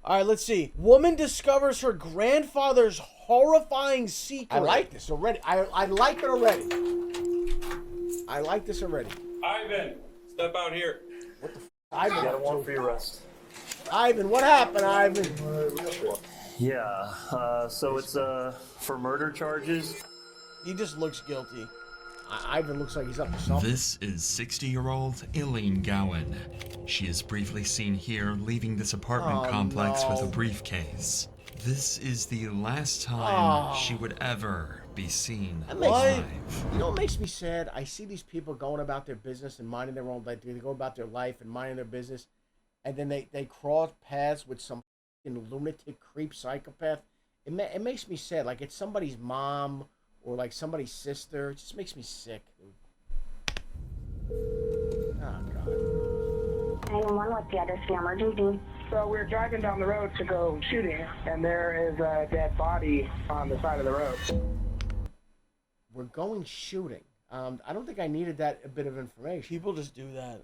All right, let's see. Woman discovers her grandfather's horrifying secret. I like this already. I like it already. I like this already. Ivan, step out here. What the f? Ivan, You got a warrant for your arrest. Ivan, what happened, Ivan? Yeah, so it's for murder charges. He just looks guilty. Ivan looks like he's up to something. This is 60-year-old Eileen Gowan. She is briefly seen here leaving this apartment complex with a briefcase. This is the last time she would ever be seen alive. You know what makes me sad? I see these people going about their business and minding their own life. They go about their life and minding their business, and then they cross paths with some fucking lunatic creep psychopath. It makes me sad. Like it's somebody's mom or like somebody's sister. It just makes me sick, dude. Oh, God. 911, what's the address of your emergency? So we're driving down the road to go shooting, and there is a dead body on the side of the road. We're going shooting. I don't think I needed that bit of information. People just do that.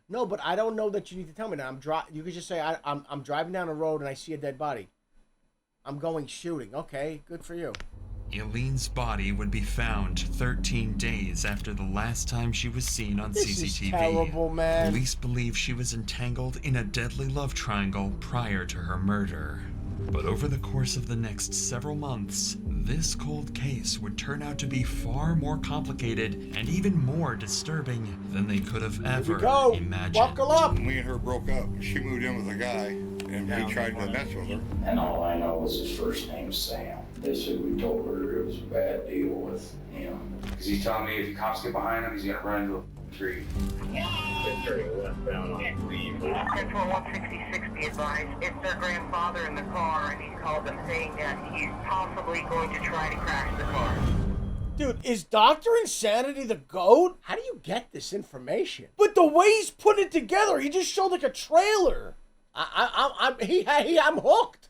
No, but I don't know that you need to tell me that. You could just say I'm driving down the road and I see a dead body. I'm going shooting. Okay, good for you. Eileen's body would be found 13 days after the last time she was seen on This CCTV. is terrible, man. Police believe she was entangled in a deadly love triangle prior to her murder. But over the course of the next several months, this cold case would turn out to be far more complicated and even more disturbing than they could have ever imagined. Buckle up. When me and her broke up, she moved in with a guy, and we tried to mess with her. And all I know is his first name's Sam. They said we told her it was a bad deal with him. Because he's telling me if the cops get behind him, he's gonna run into a tree. Central 166, be advised. It's their grandfather in the car, and he called them saying that he's possibly going to try to crash the car. Dude, is Dr. Insanity the GOAT? How do you get this information? But the way he's put it together, he just showed like a trailer. I'm hooked.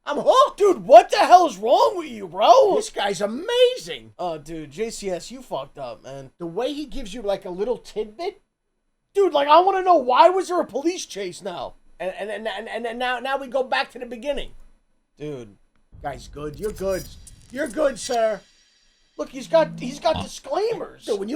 I'm hooked. Dude, what the hell is wrong with you, bro? This guy's amazing. Oh, dude, JCS, you fucked up, man. The way he gives you like a little tidbit. Dude, like, I want to know, why was there a police chase now? And now we go back to the beginning. Dude. Guy's good. You're good. You're good, sir. Look, he's got disclaimers. Dude, when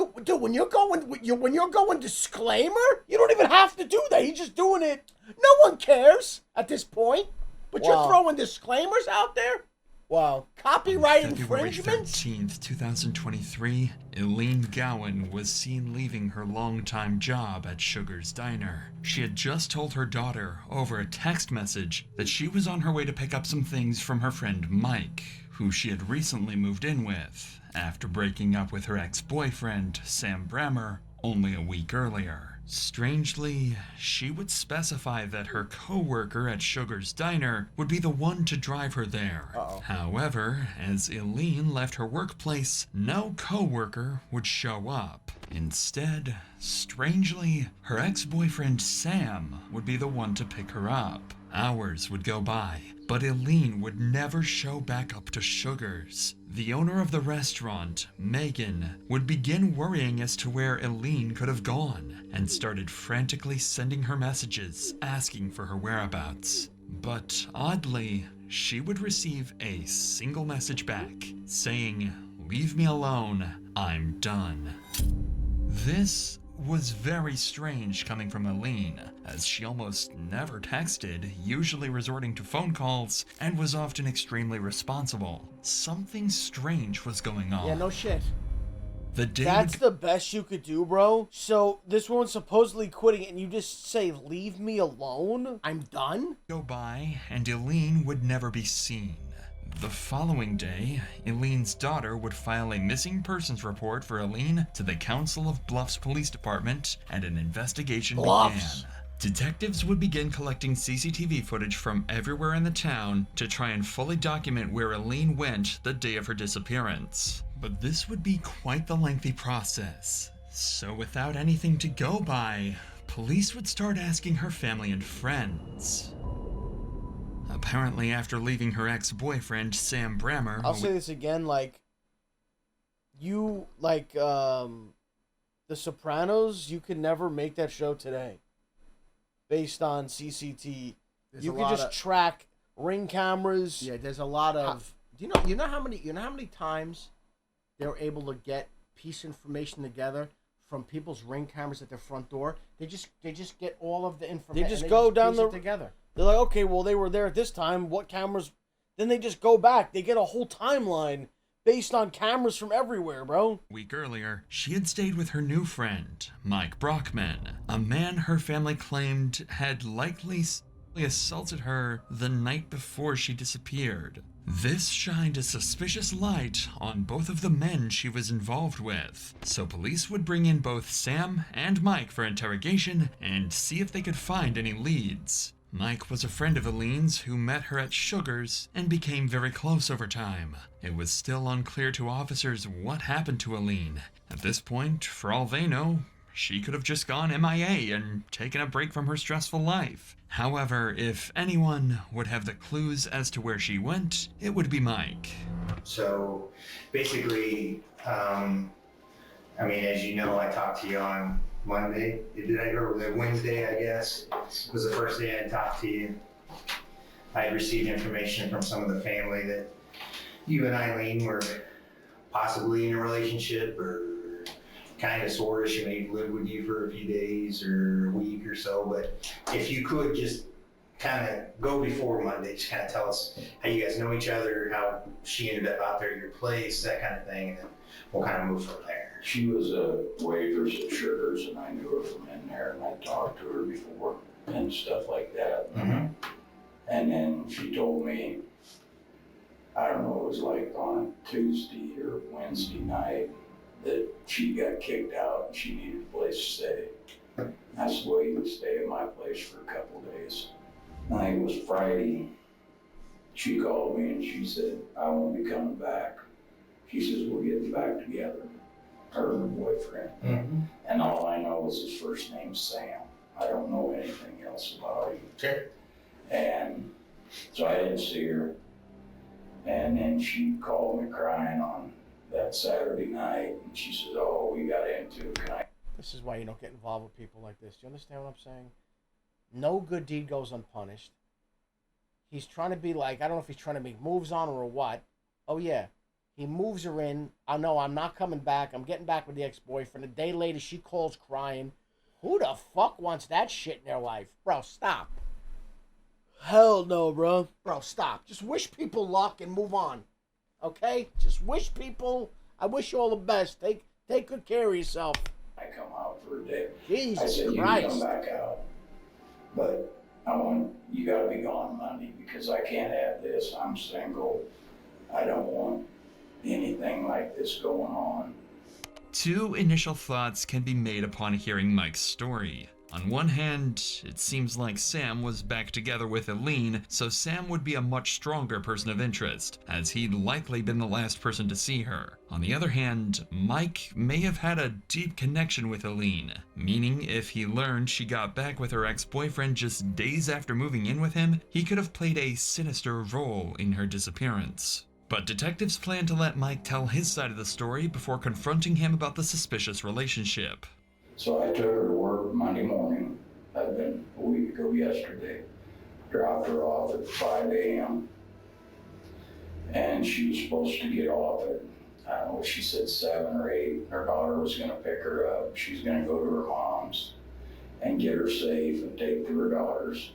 you're going disclaimer, You don't even have to do that. He's just doing it. no one cares at this point. But Wow. you're throwing disclaimers out there? Wow. Copyright February infringements? 13th, 2023, Eileen Gowan was seen leaving her longtime job at Sugar's Diner. She had just told her daughter over a text message that she was on her way to pick up some things from her friend Mike, who she had recently moved in with, after breaking up with her ex-boyfriend, Sam Brammer, only a week earlier. Strangely, she would specify that her co-worker at Sugar's Diner would be the one to drive her there. However, as Eileen left her workplace, no co-worker would show up. Instead, strangely, her ex-boyfriend Sam would be the one to pick her up. Hours would go by, but Eileen would never show back up to Sugar's. The owner of the restaurant, Megan, would begin worrying as to where Eileen could have gone, and started frantically sending her messages asking for her whereabouts. But oddly, she would receive a single message back, saying, "Leave me alone, I'm done." This was very strange coming from Eileen, as she almost never texted, usually resorting to phone calls, and was often extremely responsible. Something strange was going on. Yeah, no shit. The day That's the best you could do, bro. So this woman's supposedly quitting, and you just say, "Leave me alone"? I'm done? would go by, and Eileen would never be seen. The following day, Eileen's daughter would file a missing persons report for Eileen to the Council of Bluffs Police Department, and an investigation began. Detectives would begin collecting CCTV footage from everywhere in the town to try and fully document where Eileen went the day of her disappearance. But this would be quite the lengthy process. So without anything to go by, police would start asking her family and friends. Apparently, after leaving her ex-boyfriend, Sam Brammer... I'll say this again, like, The Sopranos, you could never make that show today. Based on There's You a can lot just of, track Ring cameras. yeah. There's a lot of. You know how many times they're able to get piece information together from people's Ring cameras at their front door? They just get all of the information. They just go down piece it the together. They're like, okay, well, they were there at this time. What cameras? Then they just go back. They get a whole timeline based on cameras from everywhere, bro. A week earlier, she had stayed with her new friend, Mike Brockman, a man her family claimed had likely assaulted her the night before she disappeared. This shined a suspicious light on both of the men she was involved with, so police would bring in both Sam and Mike for interrogation and see if they could find any leads. Mike was a friend of Eileen's who met her at Sugar's and became very close over time. It was still unclear to officers what happened to Eileen. At this point, for all they know, she could have just gone MIA and taken a break from her stressful life. However, if anyone would have the clues as to where she went, it would be Mike. So basically, as you know, I talked to you on Monday, or Wednesday, I guess, was the first day I talked to you. I had received information from some of the family that you and Eileen were possibly in a relationship, or kind of sort of, she may have lived with you for a few days or a week or so, but if you could just kind of go before Monday, just kind of tell us how you guys know each other, how she ended up out there at your place, that kind of thing, and then we'll kind of move from there. She was a waitress at Sugar's, and I knew her from in there, and I talked to her before and stuff like that. Mm-hmm. And then she told me, I don't know, it was like on a Tuesday or Wednesday night, that she got kicked out and she needed a place to stay. I said, well, you can stay at my place for a couple of days. I think it was Friday. She called me and she said, I won't be coming back. She says, we're getting back together, her and her boyfriend. Mm-hmm. And all I know is his first name's Sam. I don't know anything else about him. Sure. And so I didn't see her. And then she called me crying on that Saturday night, and she said, oh, we got into it. This is why you don't get involved with people like this. Do you understand what I'm saying? No good deed goes unpunished. He's trying to be like, I don't know if he's trying to make moves on her or what. Oh, yeah. He moves her in. I know I'm not coming back. I'm getting back with the ex-boyfriend. A day later, she calls crying. Who the fuck wants that shit in their life? Bro, stop. Hell no, bro. Bro, stop. Just wish people luck and move on. Okay? Just wish people, I wish you all the best. Take good care of yourself. I come out for a day. Jesus I said, you Christ. can come back out. But you gotta be gone Monday because I can't have this. I'm single. I don't want anything like this going on. Two initial thoughts can be made upon hearing Mike's story. On one hand, it seems like Sam was back together with Eileen, so Sam would be a much stronger person of interest, as he'd likely been the last person to see her. On the other hand, Mike may have had a deep connection with Eileen, meaning if he learned she got back with her ex-boyfriend just days after moving in with him, he could have played a sinister role in her disappearance. But detectives plan to let Mike tell his side of the story before confronting him about the suspicious relationship. So I took her to work Monday morning. That'd been a week ago yesterday. Dropped her off at 5 a.m. And she was supposed to get off at, I don't know, she said 7 or 8. Her daughter was gonna pick her up. She's gonna go to her mom's and get her safe and take to her daughter's.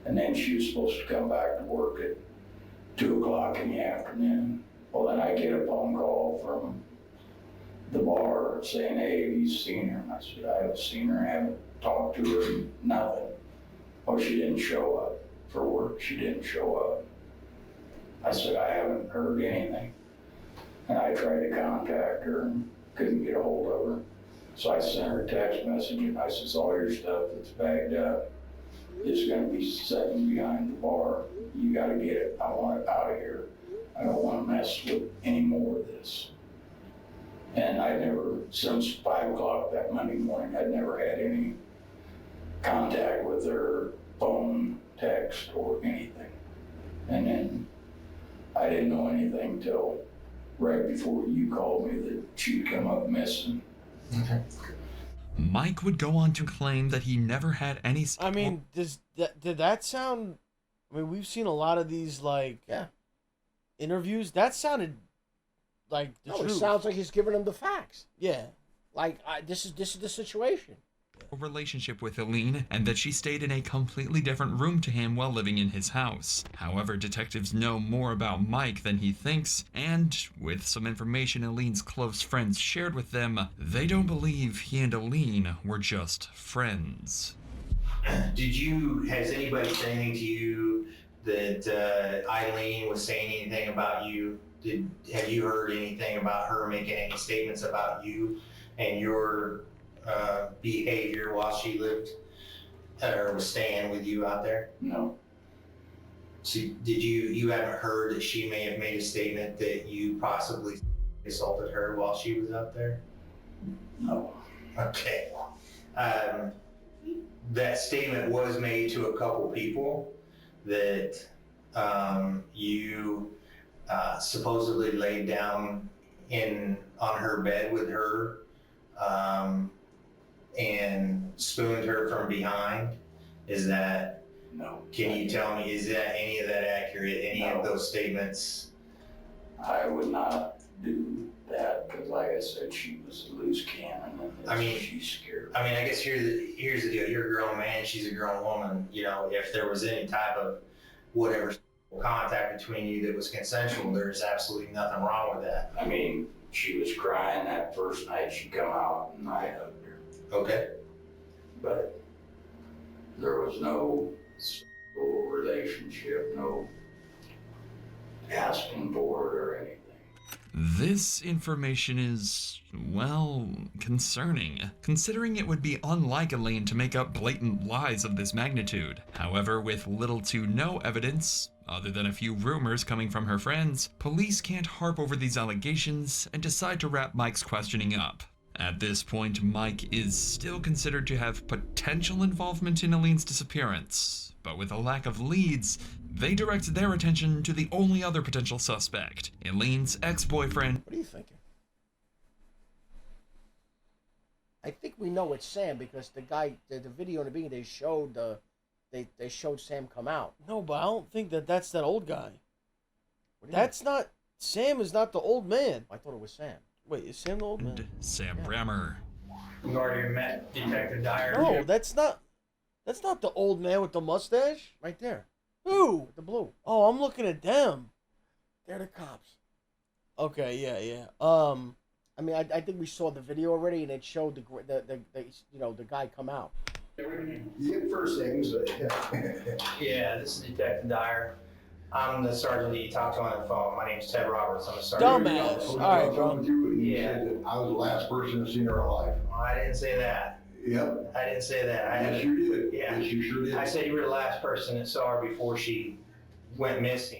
And then she was supposed to come back to work at 2 o'clock in the afternoon. Well, then I get a phone call from the bar saying, hey, have you seen her? And I said, I haven't seen her, I haven't talked to her, nothing. Oh, she didn't show up for work, she didn't show up. I said, I haven't heard anything. And I tried to contact her and couldn't get a hold of her. So I sent her a text message and I said, all your stuff that's bagged up is gonna be sitting behind the bar. You gotta get it, I want it out of here. I don't wanna mess with any more of this. And I never, since 5 o'clock that Monday morning, I'd never had any contact with her, phone, text, or anything. And then I didn't know anything till right before you called me that she'd come up missing. Mike would go on to claim that he never had any... I mean, did that sound... I mean, we've seen a lot of these, like, interviews. That sounded like the truth. It sounds like he's giving them the facts. Yeah. Like, this is the situation. Relationship with Eileen, and that she stayed in a completely different room to him while living in his house. However, detectives know more about Mike than he thinks, and with some information Eileen's close friends shared with them, they don't believe he and Eileen were just friends. Has anybody said anything to you that Eileen was saying anything about you? Have you heard anything about her making any statements about you and your behavior while she lived or was staying with you out there? No. So you haven't heard that she may have made a statement that you possibly assaulted her while she was out there? No. Okay. That statement was made to a couple people that you supposedly laid down on her bed with her and spooned her from behind. Is that? No. Can you tell me, is that any of that accurate? Any of those statements? I would not do that because, like I said, she was a loose cannon, and she's scared. I mean, I guess here's the deal. You're a grown man. She's a grown woman. You know, if there was any type of whatever contact between you that was consensual, there's absolutely nothing wrong with that. I mean, she was crying that first night she come out, and I hugged her. Okay. But there was no relationship, no asking for it or anything. This information is, well, concerning, considering it would be unlike Eileen to make up blatant lies of this magnitude. However, with little to no evidence, other than a few rumors coming from her friends, police can't harp over these allegations and decide to wrap Mike's questioning up. At this point, Mike is still considered to have potential involvement in Eileen's disappearance, but with a lack of leads, they direct their attention to the only other potential suspect, Eileen's ex-boyfriend. What are you thinking? I think we know it's Sam because the guy, the video in the beginning, they showed they showed Sam come out. No, but I don't think that's that old guy. What do you mean? That's not... Sam is not the old man. I thought it was Sam. Wait, is Sam the old man? Sam Brammer. You already met Detective Dyer. No, that's not the old man with the mustache. Right there. Who? With the blue. Oh, I'm looking at them. They're the cops. Okay, yeah. I mean, I think we saw the video already, and it showed the guy come out. Your first name's Yeah, this is Detective Dyer. I'm the sergeant that you talked to on the phone. My name's Ted Roberts. I'm a sergeant. Dumbass. All right, bro. Yeah. I was the last person to see her alive. I didn't say that. Yep. I didn't say that. Yes, you did. Yeah. Yes, you sure did. I said you were the last person that saw her before she went missing.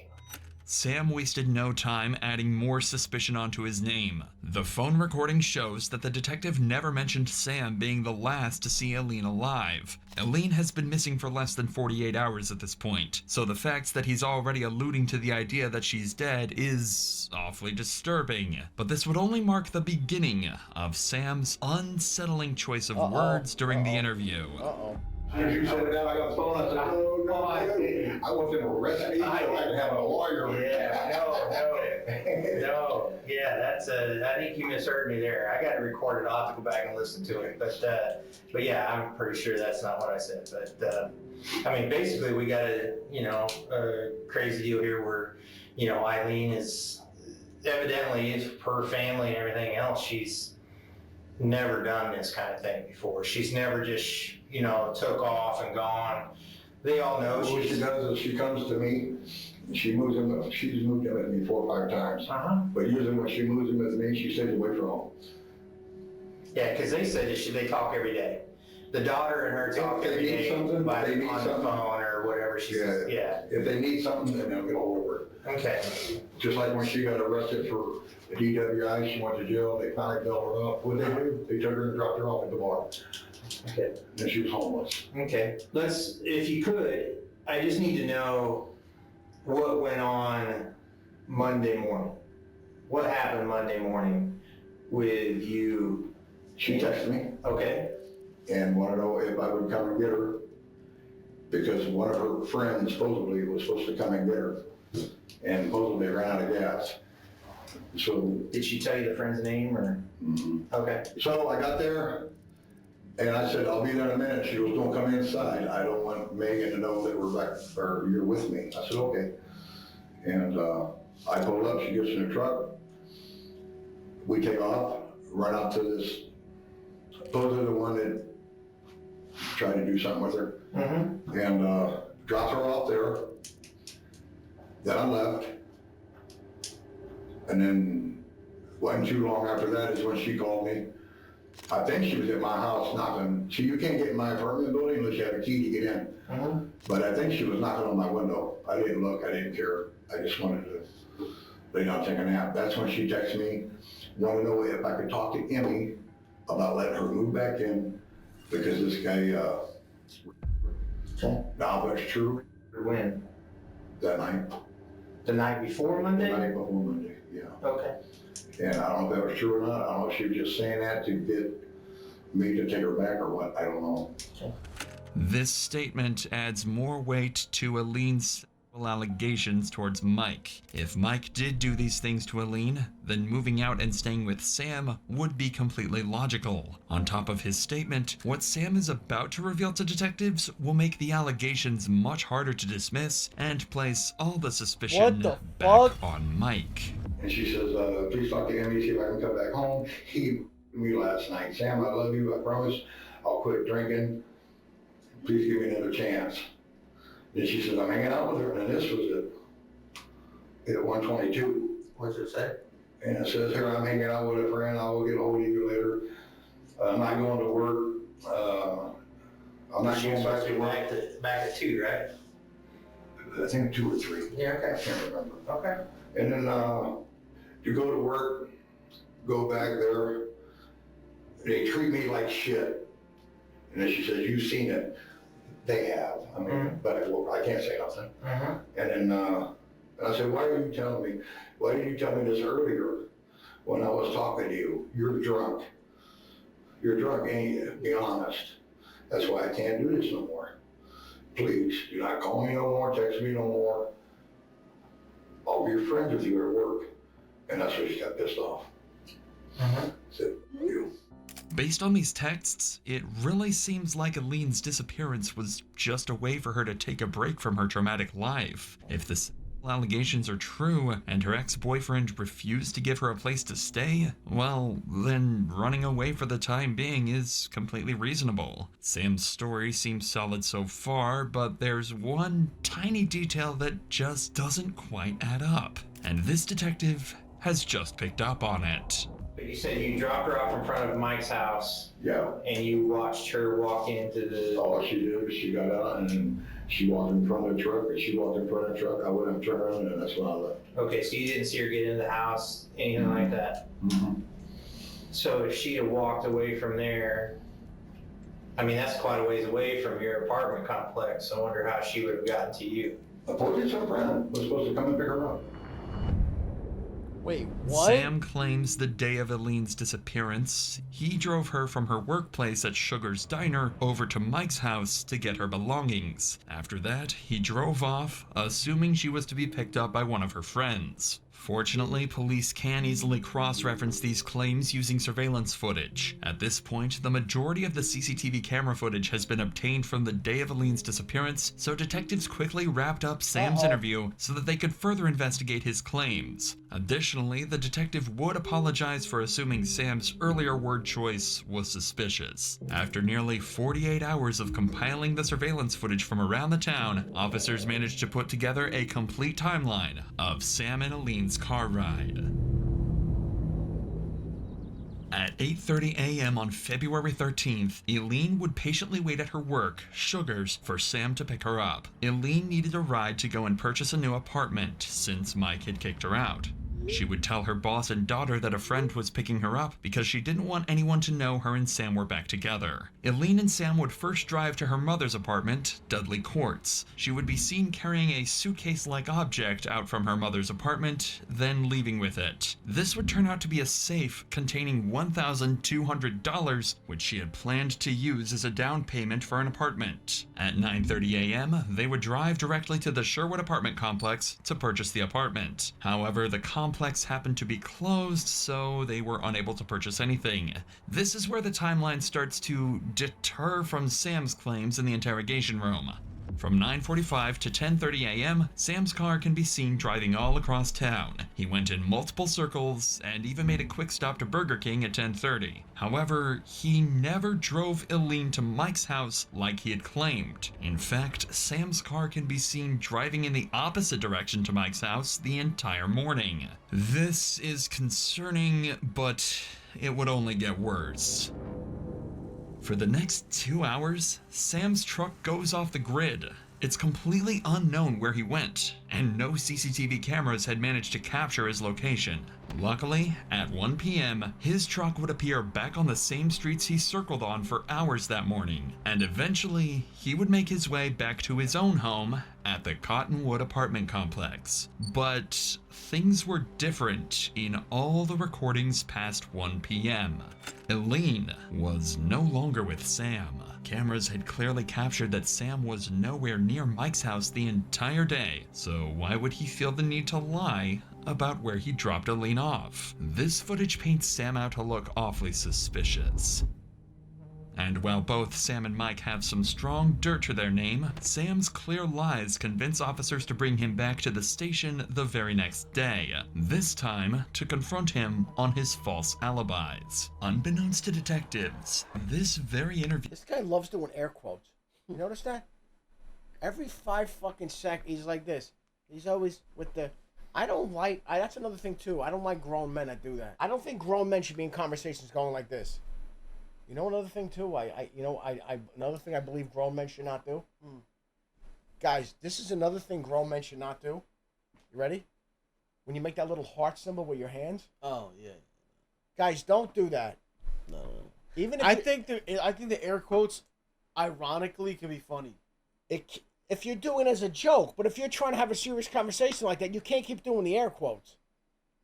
Sam wasted no time adding more suspicion onto his name. The phone recording shows that the detective never mentioned Sam being the last to see Eileen alive. Eileen has been missing for less than 48 hours at this point, so the fact that he's already alluding to the idea that she's dead is awfully disturbing. But this would only mark the beginning of Sam's unsettling choice of words during the interview. You said that I got the phone. I said, oh, no, I want them to arrest me so I can have a lawyer. No. Yeah, that's I think you misheard me there. I got it recorded. I'll have to go back and listen to it. But yeah, I'm pretty sure that's not what I said. But I mean, basically, we got a crazy deal here where Eileen is evidently, her family and everything else, she's never done this kind of thing before. She's never just took off and gone. They all know What she does is she comes to me, and she moves him. She's moved him with me 4 or 5 times. But usually when she moves him with me, she stays away from home. Yeah, because they said that they talk every day. The daughter and her talk every day on the phone or whatever she says. Yeah. If they need something, then they'll get all over it. Okay. Just like when she got arrested for the DWI, she went to jail. They finally bailed her up. What did they do? They took her and dropped her off at the bar. Okay. And she was homeless. Okay. If you could, I just need to know what went on Monday morning. What happened Monday morning with you? She texted me. Okay. and wanted to know if I would come and get her, because one of her friends supposedly was supposed to come and get her, and supposedly ran out of gas. So. Did she tell you the friend's name or? Okay. So I got there, and I said, I'll be there in a minute. She goes, don't come inside. I don't want Megan to know that we're back, or you're with me. I said, okay. And I pulled up, she gets in the truck. We take off, run out to this, supposedly the one that tried to do something with her. And dropped her off there. Then I left. And then wasn't too long after that is when she called me. I think she was at my house knocking. See, you can't get in my apartment building unless you have a key to get in. But I think she was knocking on my window. I didn't look, I didn't care. I just wanted to lay down and take a nap. That's when she texted me, wanted to know if I could talk to Emmy about letting her move back in, because this guy, now that's true. When? That night. The night before Monday? The night before Monday, yeah. Okay. And I don't know if that was true or not. I don't know if she was just saying that to get me to take her back or what. I don't know. This statement adds more weight to Aleen's allegations towards Mike. If Mike did do these things to Aleen, then moving out and staying with Sam would be completely logical. On top of his statement, what Sam is about to reveal to detectives will make the allegations much harder to dismiss and place all the suspicion back on Mike. And she says, please talk to Emmy, see if I can come back home. He me last night. Sam, I love you. I promise I'll quit drinking. Please give me another chance. Then she says, I'm hanging out with her, and this was at 122. What's it say? And it says here, I'm hanging out with a friend, I will get hold of you later. I'm not going to work. I'm not going back to work. Back at 2, right? I think 2 or 3. Yeah, okay. I can't remember. Okay. And then to go to work, go back there, they treat me like shit. And then she says, you've seen it. They have. I mean, but I can't say nothing. And then and I said, why are you telling me? Why didn't you tell me this earlier when I was talking to you? You're drunk. You're drunk, ain't you? Be honest. That's why I can't do this no more. Please, do not call me no more, text me no more. I'll be friends with you at work. And that's where she got pissed off. Said, you. Based on these texts, it really seems like Aleen's disappearance was just a way for her to take a break from her traumatic life. If the allegations are true and her ex-boyfriend refused to give her a place to stay, well, then running away for the time being is completely reasonable. Sam's story seems solid so far, but there's one tiny detail that just doesn't quite add up. And this detective has just picked up on it. But you said you dropped her off in front of Mike's house. Yeah. And you watched her walk into the... All she did was she got out and she walked in front of the truck, and she walked in front of the truck. I went and turned around, and that's when I left. Okay, so you didn't see her get into the house, anything like that? So if she had walked away from there, I mean, that's quite a ways away from your apartment complex. I wonder how she would have gotten to you. I told you some friend was supposed to come and pick her up. Wait, what? Sam claims the day of Aleen's disappearance, he drove her from her workplace at Sugar's Diner over to Mike's house to get her belongings. After that, he drove off, assuming she was to be picked up by one of her friends. Fortunately, police can easily cross-reference these claims using surveillance footage. At this point, the majority of the CCTV camera footage has been obtained from the day of Aleen's disappearance, so detectives quickly wrapped up Sam's interview so that they could further investigate his claims. Additionally, the detective would apologize for assuming Sam's earlier word choice was suspicious. After nearly 48 hours of compiling the surveillance footage from around the town, officers managed to put together a complete timeline of Sam and Aleen's car ride. At 8:30 a.m. on February 13th, Aleen would patiently wait at her work, Sugar's, for Sam to pick her up. Aleen needed a ride to go and purchase a new apartment since Mike had kicked her out. She would tell her boss and daughter that a friend was picking her up because she didn't want anyone to know her and Sam were back together. Eileen and Sam would first drive to her mother's apartment, Dudley Courts. She would be seen carrying a suitcase-like object out from her mother's apartment, then leaving with it. This would turn out to be a safe containing $1,200, which she had planned to use as a down payment for an apartment. At 9:30 a.m., they would drive directly to the Sherwood apartment complex to purchase the apartment. However, the complex happened to be closed, so they were unable to purchase anything. This is where the timeline starts to deter from Sam's claims in the interrogation room. From 9:45 to 10:30 a.m., Sam's car can be seen driving all across town. He went in multiple circles and even made a quick stop to Burger King at 10:30. However, he never drove Eileen to Mike's house like he had claimed. In fact, Sam's car can be seen driving in the opposite direction to Mike's house the entire morning. This is concerning, but it would only get worse. For the next 2 hours, Sam's truck goes off the grid. It's completely unknown where he went, and no CCTV cameras had managed to capture his location. Luckily, at 1 p.m., his truck would appear back on the same streets he circled on for hours that morning, and eventually, he would make his way back to his own home at the Cottonwood apartment complex. But things were different in all the recordings past 1 p.m. Eileen was no longer with Sam. Cameras had clearly captured that Sam was nowhere near Mike's house the entire day, so why would he feel the need to lie about where he dropped Eileen off? This footage paints Sam out to look awfully suspicious. And while both Sam and Mike have some strong dirt to their name, Sam's clear lies convince officers to bring him back to the station the very next day, this time to confront him on his false alibis. Unbeknownst to detectives, this very interview... This guy loves doing air quotes. You notice that? Every 5 fucking seconds, he's like this. He's always with the... I don't like... that's another thing, too. I don't like grown men that do that. I don't think grown men should be in conversations going like this. You know another thing too. Another thing I believe grown men should not do. Guys, this is another thing grown men should not do. You ready? When you make that little heart symbol with your hands. Oh yeah. Guys, don't do that. No. Even if I think the air quotes, ironically, can be funny. If you're doing it as a joke, but if you're trying to have a serious conversation like that, you can't keep doing the air quotes.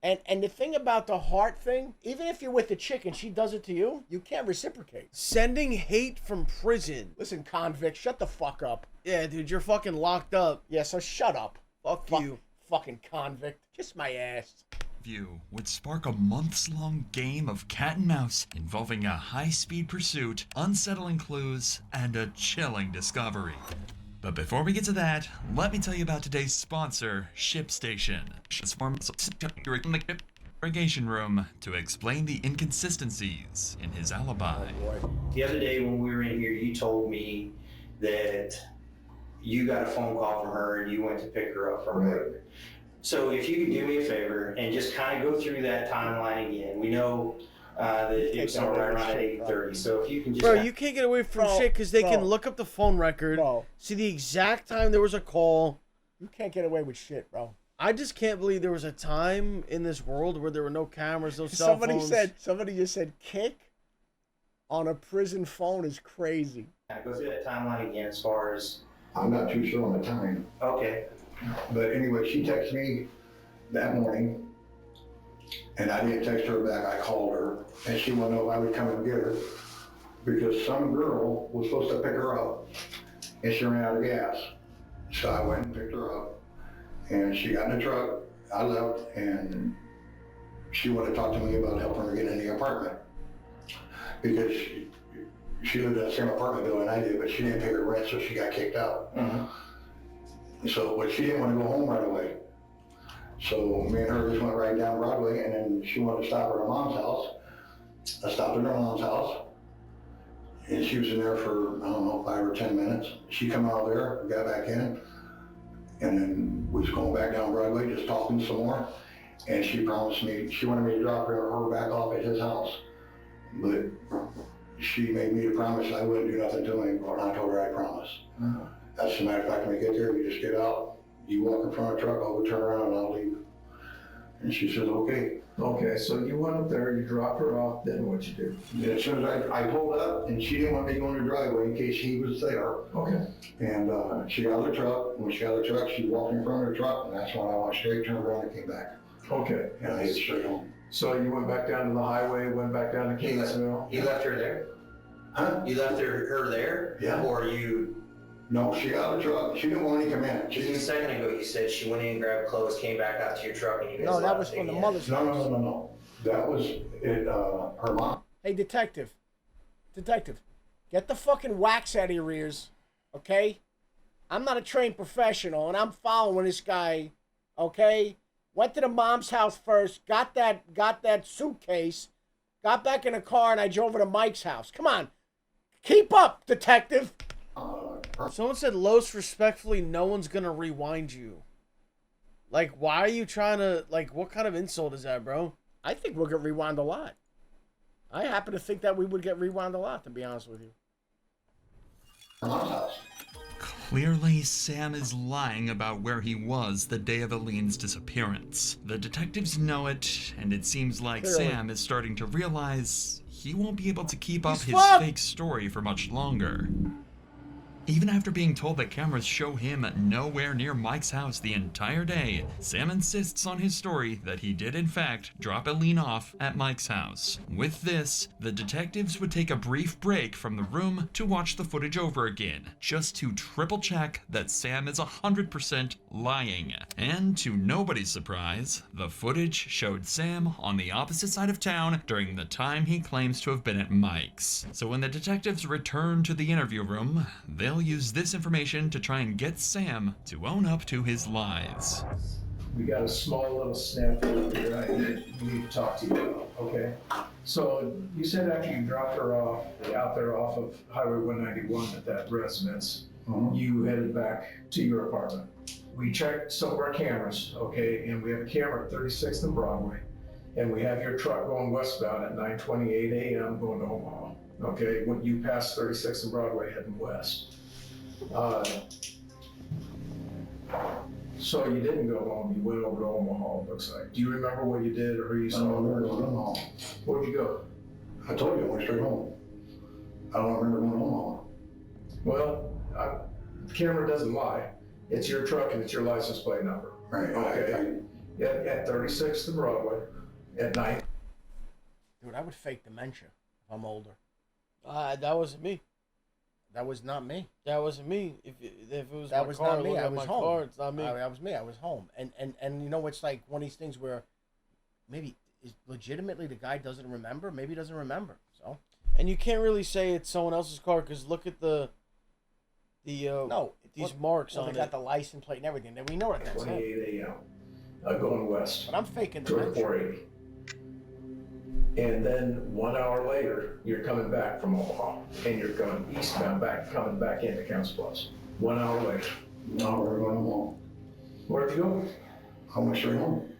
And the thing about the heart thing, even if you're with the chick and she does it to you, you can't reciprocate. Sending hate from prison. Listen, convict, shut the fuck up. Yeah, dude, you're fucking locked up. Yeah, so shut up. Fuck you. Fucking convict. Kiss my ass. View would spark a months-long game of cat and mouse involving a high-speed pursuit, unsettling clues, and a chilling discovery. But before we get to that, let me tell you about today's sponsor, ShipStation. Interrogation room to explain the inconsistencies in his alibi. The other day when we were in here, you told me that you got a phone call from her and you went to pick her up from her. So if you could do me a favor and just kind of go through that timeline again. We know that it was somewhere right around 8:30. So if you can just... Bro, you can't get away from shit because they can look up the phone record, see the exact time there was a call. You can't get away with shit, bro. I just can't believe there was a time in this world where there were no cameras, no cell phones. Somebody just said kick on a prison phone is crazy. Go through that timeline again as far as... I'm not too sure on the time. Okay. But anyway, she texted me that morning, and I didn't text her back. I called her, and she wanted to know if I would come and get her, because some girl was supposed to pick her up, and she ran out of gas. So I went and picked her up, and she got in the truck. I left, and she wanted to talk to me about helping her get in the apartment, because she lived in the same apartment building I did, but she didn't pay her rent, so she got kicked out. So, but she didn't want to go home right away. So me and her just went right down Broadway, and then she wanted to stop at her mom's house. I stopped at her mom's house, and she was in there for, I don't know, 5 or 10 minutes. She come out there, got back in, and then we was going back down Broadway, just talking some more. And she promised me, she wanted me to drop her back off at his house. But she made me to promise I wouldn't do nothing to him, and I told her I promised. As a matter of fact, when we get there, we just get out, you walk in front of the truck, I'll go turn around and I'll leave. And she says, okay. Okay, so you went up there, you dropped her off, then what'd you do? As soon as I pulled up, and she didn't want me to go in the driveway in case he was there. Okay. And she got out of the truck. When she got out of the truck, she walked in front of the truck, and that's when I went straight, turned around, and came back. Okay. And I hit straight home. So you went back down to the highway, went back down to Kingsville? You left her there? Huh? You left her there? Yeah. Or you... No, she got out of the truck. She didn't want me to come in. Just a second ago, you said she went in, grabbed clothes, came back out to your truck, and you guys No, that left was from the again. mother's house. No. That was it, her mom. Hey, detective, get the fucking wax out of your ears, okay? I'm not a trained professional, and I'm following this guy, okay? Went to the mom's house first, got that suitcase, got back in the car, and I drove her to Mike's house. Come on, keep up, detective. Someone said, Los, respectfully, no one's gonna rewind you. Like, why are you trying to, like, what kind of insult is that, bro? I think we'll get rewound a lot. I happen to think that we would get rewound a lot, to be honest with you. Clearly, Sam is lying about where he was the day of Eileen's disappearance. The detectives know it, and it seems like Sam is starting to realize he won't be able to keep up his fake story for much longer. Even after being told that cameras show him nowhere near Mike's house the entire day, Sam insists on his story that he did in fact drop Eileen off at Mike's house. With this, the detectives would take a brief break from the room to watch the footage over again, just to triple check that Sam is 100% lying. And to nobody's surprise, the footage showed Sam on the opposite side of town during the time he claims to have been at Mike's. So when the detectives return to the interview room, they'll use this information to try and get Sam to own up to his lies. We got a small little snafu here I need to talk to you about, okay? So you said after you dropped her off, out there off of Highway 191 at that residence, you headed back to your apartment. We checked some of our cameras, okay, and we have a camera at 36th and Broadway, and we have your truck going westbound at 9:28 a.m. going to Omaha, okay? When you pass 36th and Broadway heading west. So you didn't go home, you went over to Omaha, it looks like. Do you remember what you did or who you saw? I don't remember going home. Where'd you go? I told you I went straight home. I don't remember going home. Well, the camera doesn't lie. It's your truck and it's your license plate number. Right. Okay. At 36th and Broadway at night. Dude, I would fake dementia if I'm older. That wasn't me. That was not me. That wasn't me. If it was that my was car, not me. look I at was my home. car, it's not me. That was me. I was home. And you know, it's like one of these things where maybe legitimately the guy doesn't remember. Maybe he doesn't remember. So. And you can't really say it's someone else's car because look at these marks on they it. got the license plate and everything. Then we know what that's. 28 a.m. Going west. But I'm faking toward dementia. 480. And then 1 hour later, you're coming back from Omaha, and you're going eastbound coming back into Council Bluffs. 1 hour later. No, we're going home. Where'd you go? I went straight home.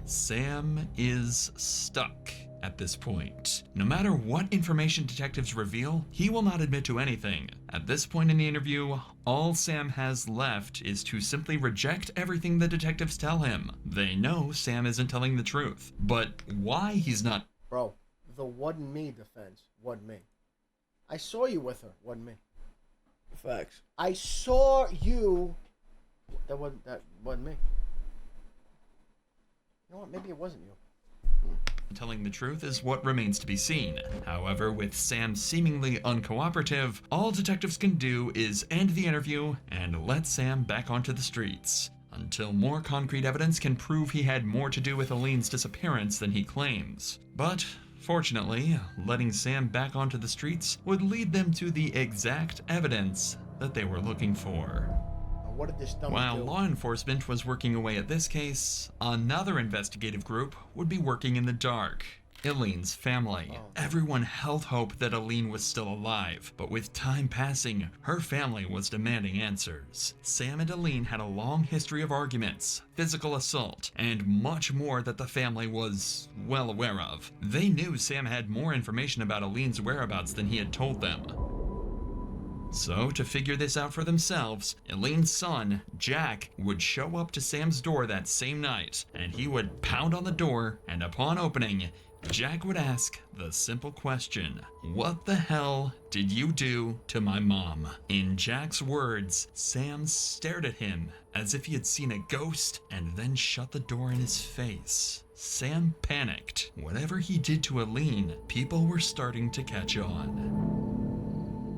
Sam is stuck at this point. No matter what information detectives reveal, he will not admit to anything. At this point in the interview, all Sam has left is to simply reject everything the detectives tell him. They know Sam isn't telling the truth, but why he's not... Bro, the wasn't me defense wasn't me. I saw you with her, wasn't me. Facts. I saw you. That wasn't me. You know what? Maybe it wasn't you. Telling the truth is what remains to be seen. However, with Sam seemingly uncooperative, all detectives can do is end the interview and let Sam back onto the streets, until more concrete evidence can prove he had more to do with Eileen's disappearance than he claims. But fortunately, letting Sam back onto the streets would lead them to the exact evidence that they were looking for. What did this dummy While do? law enforcement was working away at this case, another investigative group would be working in the dark. Eileen's family. Everyone held hope that Eileen was still alive, but with time passing, her family was demanding answers. Sam and Eileen had a long history of arguments, physical assault, and much more that the family was well aware of. They knew Sam had more information about Eileen's whereabouts than he had told them. So, to figure this out for themselves, Elaine's son, Jack, would show up to Sam's door that same night, and he would pound on the door, and upon opening, Jack would ask the simple question, "What the hell did you do to my mom?" In Jack's words, Sam stared at him as if he had seen a ghost and then shut the door in his face. Sam panicked. Whatever he did to Elaine, people were starting to catch on.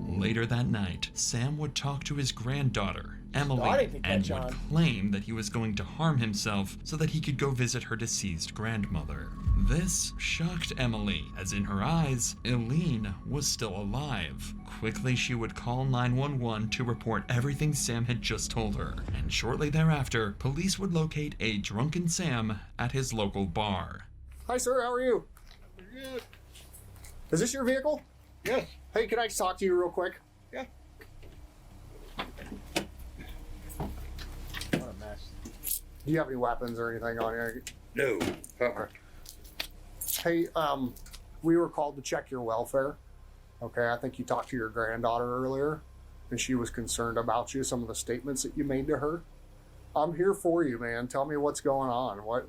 Later that night, Sam would talk to his granddaughter, Emily, and would claim that he was going to harm himself so that he could go visit her deceased grandmother. This shocked Emily, as in her eyes, Elaine was still alive. Quickly, she would call 911 to report everything Sam had just told her, and shortly thereafter, police would locate a drunken Sam at his local bar. Hi, sir. How are you? Good. Is this your vehicle? Yes. Hey, can I just talk to you real quick? Yeah. What a mess. Do you have any weapons or anything on you? No. Hey, we were called to check your welfare. Okay, I think you talked to your granddaughter earlier, and she was concerned about you, some of the statements that you made to her. I'm here for you, man. Tell me what's going on. Why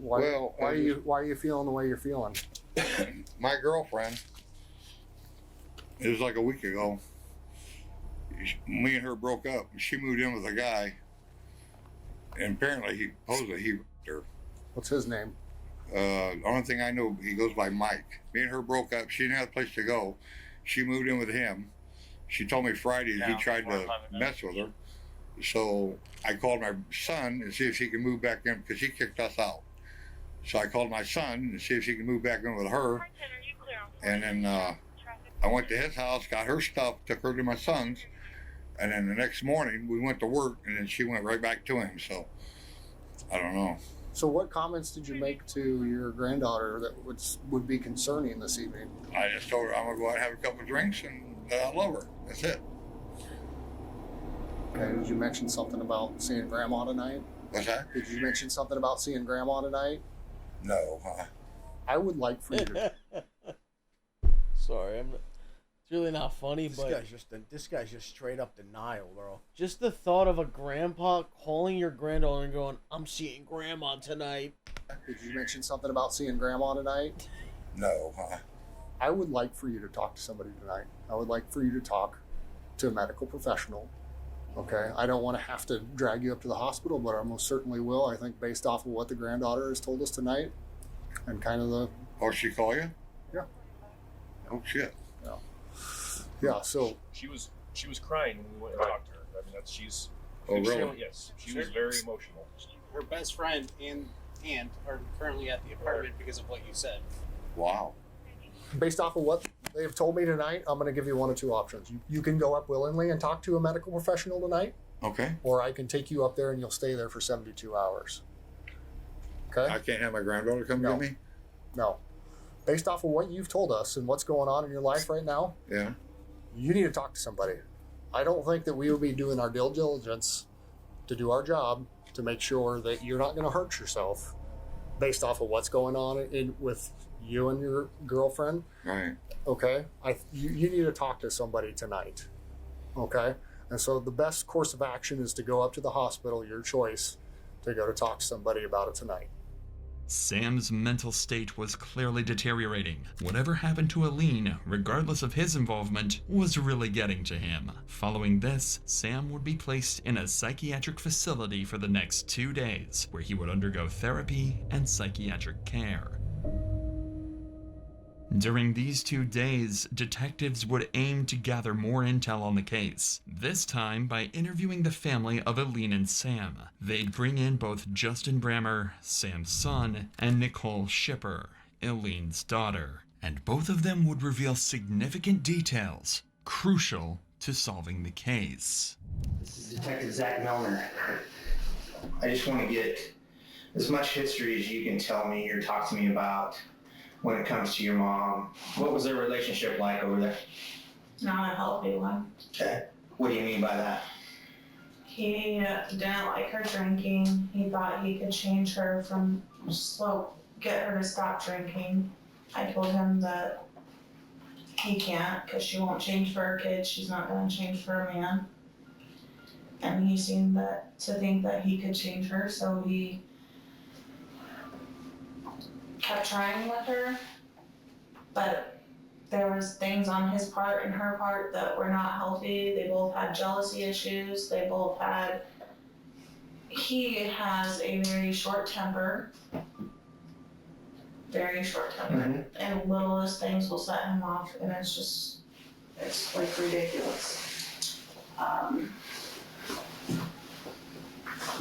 are you feeling the way you're feeling? My girlfriend, it was like a week ago, me and her broke up. She moved in with a guy, and apparently he raped her. What's his name? The only thing I know, he goes by Mike. Me and her broke up. She didn't have a place to go. She moved in with him. She told me Friday that he tried to mess with her. So I called my son and see if he can move back in because he kicked us out. So I called my son and see if he can move back in with her. And then I went to his house, got her stuff, took her to my son's. And then the next morning we went to work and then she went right back to him. So I don't know. So what comments did you make to your granddaughter that would be concerning this evening? I just told her I'm going to go out and have a couple of drinks and I love her. That's it. Okay, did you mention something about seeing Grandma tonight? What's that? Did you mention something about seeing Grandma tonight? No. I would like for you to... Sorry, it's really not funny, but This guy's just straight up denial, bro. just the thought of a grandpa calling your granddaughter and going, "I'm seeing Grandma tonight." Did you mention something about seeing Grandma tonight? No. I would like for you to talk to somebody tonight. I would like for you to talk to a medical professional. Okay, I don't want to have to drag you up to the hospital, but I most certainly will. I think based off of what the granddaughter has told us tonight, and kind of the... Oh, she call you? Yeah. Oh shit. Yeah. Yeah. So she was crying when we went and talked to her. I mean, she's. Oh really? Yes, she was very emotional. Her best friend and aunt are currently at the apartment because of what you said. Wow. based off of what they've told me tonight, I'm going to give you one of two options. You can go up willingly and talk to a medical professional tonight. Okay. Or I can take you up there and you'll stay there for 72 hours. Okay? I can't have my granddaughter come get me? No. Based off of what you've told us and what's going on in your life right now, yeah, you need to talk to somebody. I don't think that we will be doing our due diligence to do our job to make sure that you're not going to hurt yourself based off of what's going on with you and your girlfriend. Right. Okay? You need to talk to somebody tonight. Okay? And so the best course of action is to go up to the hospital, your choice, to go to talk to somebody about it tonight. Sam's mental state was clearly deteriorating. Whatever happened to Aline, regardless of his involvement, was really getting to him. Following this, Sam would be placed in a psychiatric facility for the next 2 days, where he would undergo therapy and psychiatric care. During these 2 days, detectives would aim to gather more intel on the case, this time by interviewing the family of Aline and Sam. They'd bring in both Justin Brammer, Sam's son, and Nicole Shipper, Aline's daughter, and both of them would reveal significant details crucial to solving the case. This is Detective Zach Milner. I just want to get as much history as you can tell me or talk to me about when it comes to your mom. What was their relationship like over there? Not a healthy one. Okay. What do you mean by that? He didn't like her drinking. He thought he could change her get her to stop drinking. I told him that he can't because she won't change for her kids. She's not going to change for a man. And he seemed to think that he could change her, so he kept trying with her. But there was things on his part and her part that were not healthy. They both had jealousy issues. He has a very short temper. Very short temper. And littlest things will set him off, and it's like ridiculous.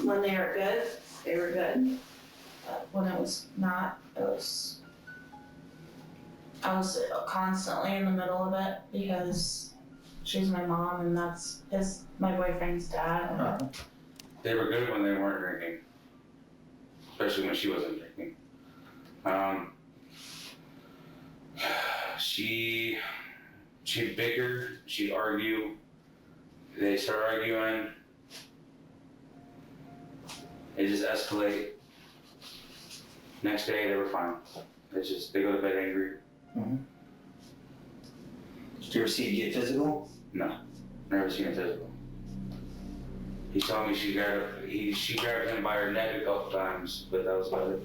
When they were good, they were good. But when it was not, I was constantly in the middle of it because she's my mom and that's my boyfriend's dad. They were good when they weren't drinking, especially when she wasn't drinking. She'd bicker, she'd argue. They start arguing. It just escalate. Next day they were fine. They go to bed angry. Did you ever see it get physical? No, never seen it physical. He told me she grabbed him by her neck a couple times, but that was about it.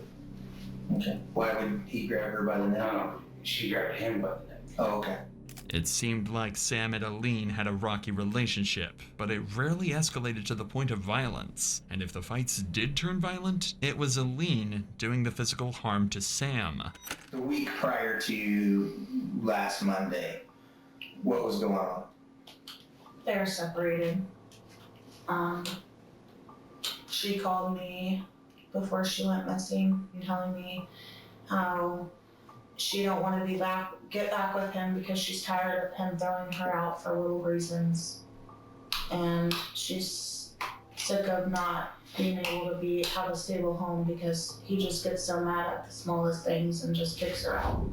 Okay. Why would he grab her by the neck? No, she grabbed him by the neck. Oh, okay. It seemed like Sam and Aline had a rocky relationship, but it rarely escalated to the point of violence. And if the fights did turn violent, it was Aline doing the physical harm to Sam. The week prior to last Monday, what was going on? They were separated. She called me before she went missing, telling me how she don't want to get back with him because she's tired of him throwing her out for little reasons. And she's sick of not being able to have a stable home because he just gets so mad at the smallest things and just kicks her out.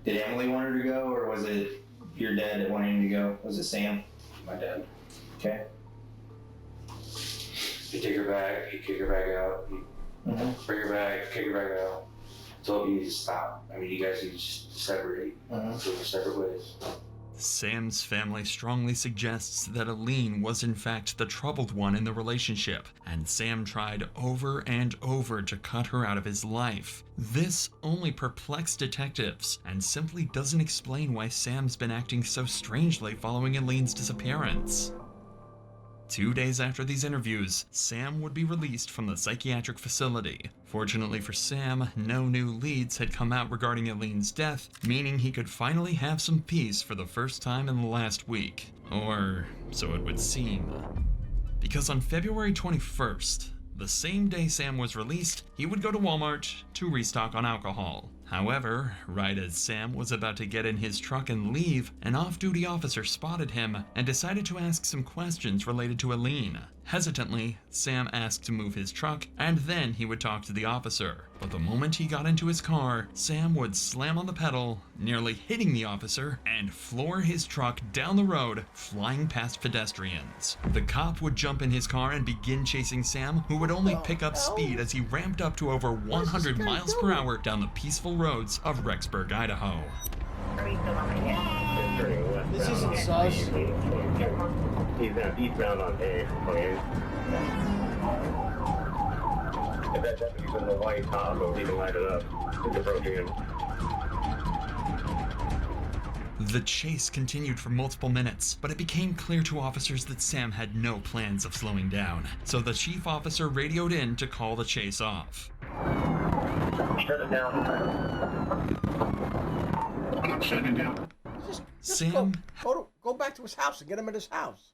Did Emily want her to go, or was it your dad that wanted him to go? Was it Sam? My dad. Okay. He'd take her back, he'd kick her back out, he'd bring her back, kick her back out. Told me you need to stop. I mean, you guys need to just separate. So we're separate ways. Sam's family strongly suggests that Aline was in fact the troubled one in the relationship, and Sam tried over and over to cut her out of his life. This only perplexed detectives, and simply doesn't explain why Sam's been acting so strangely following Aline's disappearance. 2 days after these interviews, Sam would be released from the psychiatric facility. Fortunately for Sam, no new leads had come out regarding Aline's death, meaning he could finally have some peace for the first time in the last week. Or so it would seem. Because on February 21st, the same day Sam was released, he would go to Walmart to restock on alcohol. However, right as Sam was about to get in his truck and leave, an off-duty officer spotted him and decided to ask some questions related to Aline. Hesitantly, Sam asked to move his truck, and then he would talk to the officer. But the moment he got into his car, Sam would slam on the pedal, nearly hitting the officer, and floor his truck down the road, flying past pedestrians. The cop would jump in his car and begin chasing Sam, who would only pick up speed as he ramped up to over 100 miles per hour down the peaceful roads of Rexburg, Idaho. This isn't sus. He's eastbound on A plan. If that deputy's in the white Tahoe, he can light it up. He's approaching him. The chase continued for multiple minutes, but it became clear to officers that Sam had no plans of slowing down, so the chief officer radioed in to call the chase off. Shut it down. I'm shutting it down. Just Sam go back to his house and get him at his house.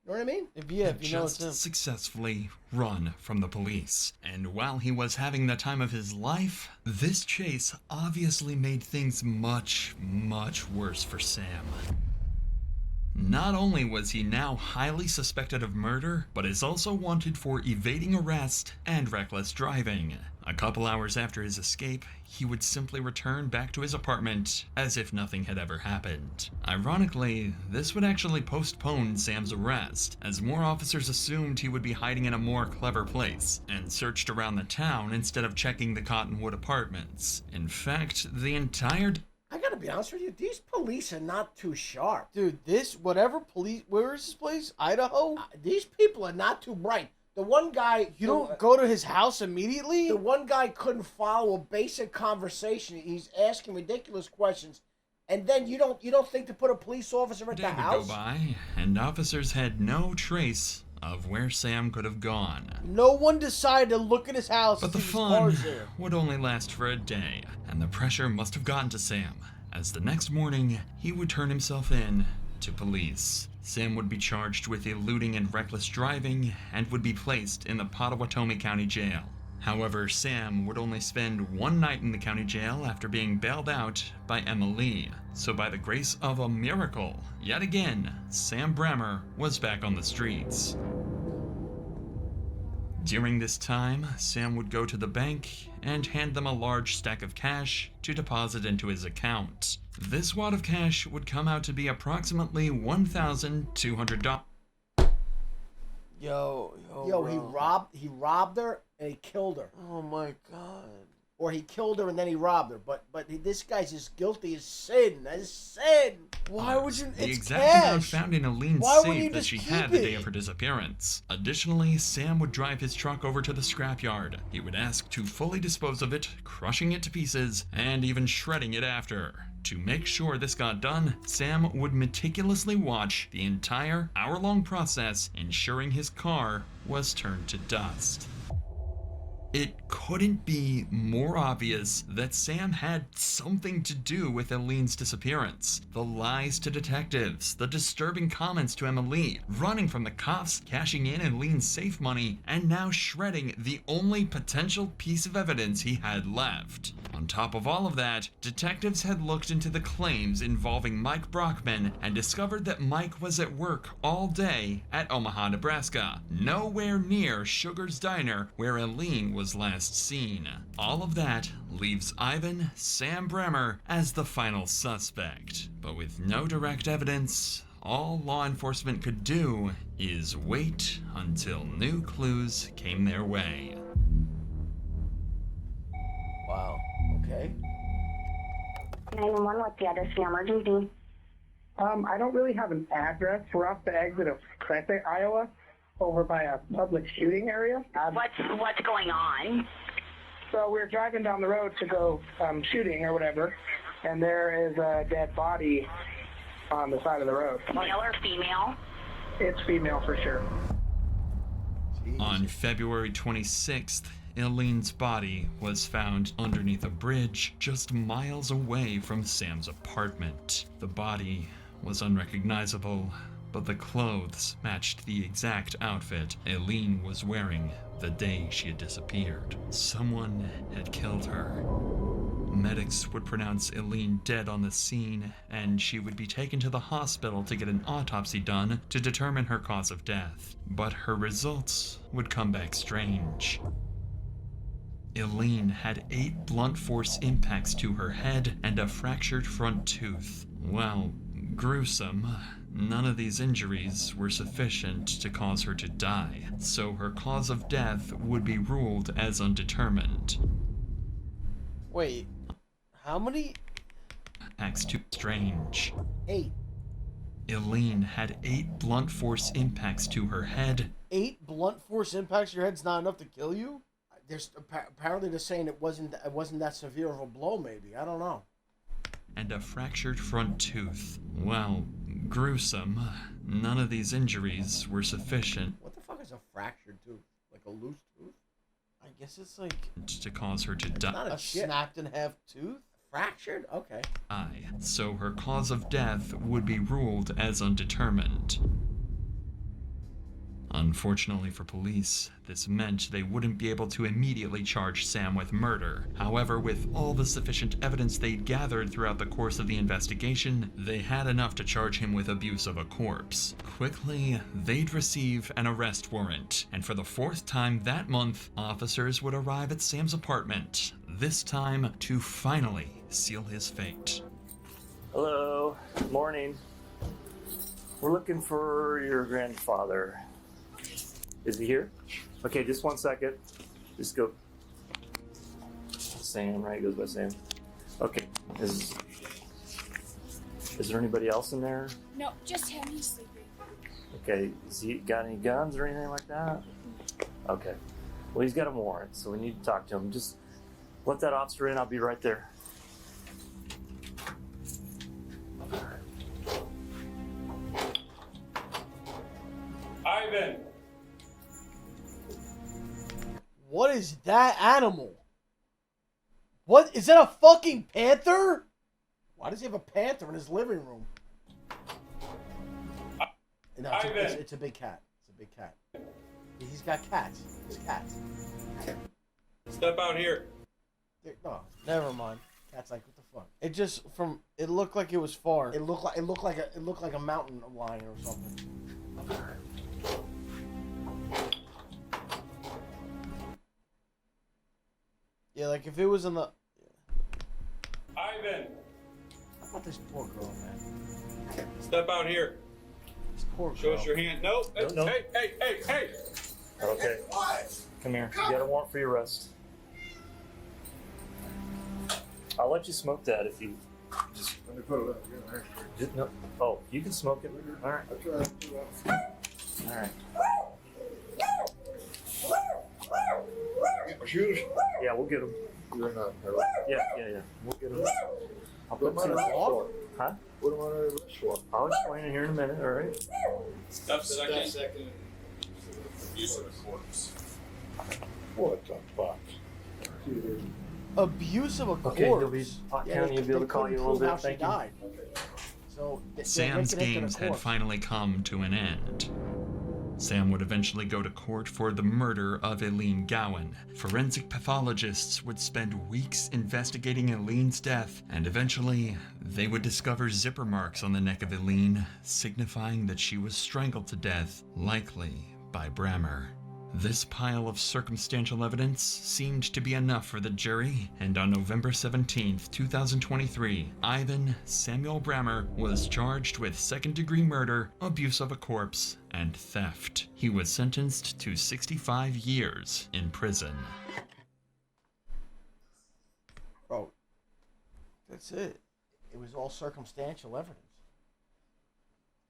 You know what I mean? If you know it's him. Just successfully run from the police. And while he was having the time of his life, this chase obviously made things much, much worse for Sam. Not only was he now highly suspected of murder, but is also wanted for evading arrest and reckless driving. A couple hours after his escape, he would simply return back to his apartment as if nothing had ever happened. Ironically, this would actually postpone Sam's arrest, as more officers assumed he would be hiding in a more clever place, and searched around the town instead of checking the Cottonwood apartments. In fact, the entire... I gotta be honest with you, these police are not too sharp. Dude, where is this place? Idaho? These people are not too bright. The one guy... You don't go to his house immediately? The one guy couldn't follow a basic conversation. He's asking ridiculous questions. And then you don't think to put a police officer at the house? Days would go by, and officers had no trace of where Sam could have gone. No one decided to look at his house. But the fun would only last for a day, and the pressure must have gotten to Sam, as the next morning he would turn himself in to police. Sam would be charged with eluding and reckless driving and would be placed in the Potawatomi County Jail. However, Sam would only spend one night in the county jail after being bailed out by Emma Lee. So by the grace of a miracle, yet again, Sam Bremer was back on the streets. During this time, Sam would go to the bank and hand them a large stack of cash to deposit into his account. This wad of cash would come out to be approximately $1,200. Yo, bro. he robbed her and he killed her. Oh my God. Or he killed her and then he robbed her. But this guy's as guilty as sin. As sin. Why would you? The It's exact cash. amount found in Eileen's Why wouldn't you safe that just she keep had the day it? of her disappearance. Additionally, Sam would drive his truck over to the scrapyard. He would ask to fully dispose of it, crushing it to pieces, and even shredding it after. To make sure this got done, Sam would meticulously watch the entire hour-long process, ensuring his car was turned to dust. It couldn't be more obvious that Sam had something to do with Eileen's disappearance. The lies to detectives, the disturbing comments to Emma Lee, running from the cops, cashing in Eileen's safe money, and now shredding the only potential piece of evidence he had left. On top of all of that, detectives had looked into the claims involving Mike Brockman and discovered that Mike was at work all day at Omaha, Nebraska, nowhere near Sugar's Diner where Eileen was last seen. All of that leaves Ivan Sam Bremer as the final suspect. But with no direct evidence, all law enforcement could do is wait until new clues came their way. Wow. Okay. 911, what's the address for your emergency? I don't really have an address. We're off the exit of Crescent, Iowa, over by a public shooting area. What's going on? So we're driving down the road to go shooting or whatever, and there is a dead body on the side of the road. Male or female? It's female for sure. On February 26th, Eileen's body was found underneath a bridge just miles away from Sam's apartment. The body was unrecognizable, but the clothes matched the exact outfit Eileen was wearing the day she had disappeared. Someone had killed her. Medics would pronounce Eileen dead on the scene, and she would be taken to the hospital to get an autopsy done to determine her cause of death. But her results would come back strange. Eileen had 8 blunt force impacts to her head and a fractured front tooth. While gruesome, none of these injuries were sufficient to cause her to die, so her cause of death would be ruled as undetermined. Wait, how many? Acts too strange. 8. Eileen had 8 blunt force impacts to her head. 8 blunt force impacts to your head's not enough to kill you? There's apparently they're saying it wasn't that severe of a blow. Maybe, I don't know. And a fractured front tooth. While gruesome, none of these injuries were sufficient. What the fuck is a fractured tooth? Like a loose tooth? I guess it's like to cause her to die. Not a snapped in half tooth? Fractured? Okay. So her cause of death would be ruled as undetermined. Unfortunately for police, this meant they wouldn't be able to immediately charge Sam with murder. However, with all the sufficient evidence they'd gathered throughout the course of the investigation, they had enough to charge him with abuse of a corpse. Quickly, they'd receive an arrest warrant, and for the 4th time that month, officers would arrive at Sam's apartment, this time to finally seal his fate. Hello, morning. We're looking for your grandfather. Is he here? Okay, just 1 second. Just go. Sam, right? He goes by Sam. Okay. Is there anybody else in there? No, just him. He's sleeping. Okay. Has he got any guns or anything like that? Okay. Well, he's got a warrant, so we need to talk to him. Just let that officer in. I'll be right there. Ivan. What is that animal? What is that? A fucking panther? Why does he have a panther in his living room? No, it's a big cat. It's a big cat. He's got cats. There's cats. Step out here. No, Never mind. cat's like, what the fuck? It just it looked like it was far. It looked like a mountain lion or something. Yeah, like if it was in the. Ivan. How about this poor girl, man? Step out here. This poor girl. Show us your hand. No. No. Hey. Okay. Come here. You got a warrant for your arrest. I'll let you smoke that if you just. Let me put it up. No. Oh, you can smoke it. All right. All right. Get my shoes. Yeah, we'll get them. You're not. Yeah. We'll get them. I'll What put am I some. for? Huh? What am I on the list for? I'll explain it here in a minute. All right. Step second. Use of a corpse. What the fuck? Abuse of a corpse. Okay, he'll be County will be able to call you a little bit. Thank you. Died. So Sam's games had finally come to an end. Sam would eventually go to court for the murder of Eileen Gowan. Forensic pathologists would spend weeks investigating Eileen's death, and eventually they would discover zipper marks on the neck of Eileen, signifying that she was strangled to death, likely by Brammer. This pile of circumstantial evidence seemed to be enough for the jury, and on November 17, 2023, Ivan Samuel Brammer was charged with second-degree murder, abuse of a corpse, and theft. He was sentenced to 65 years in prison. Bro, That's it. it was all circumstantial evidence.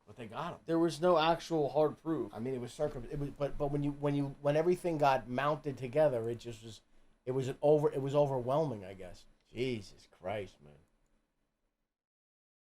But they got him. There was no actual hard proof. I mean, it was but when everything got mounted together, it was overwhelming, I guess. Jesus Christ, man.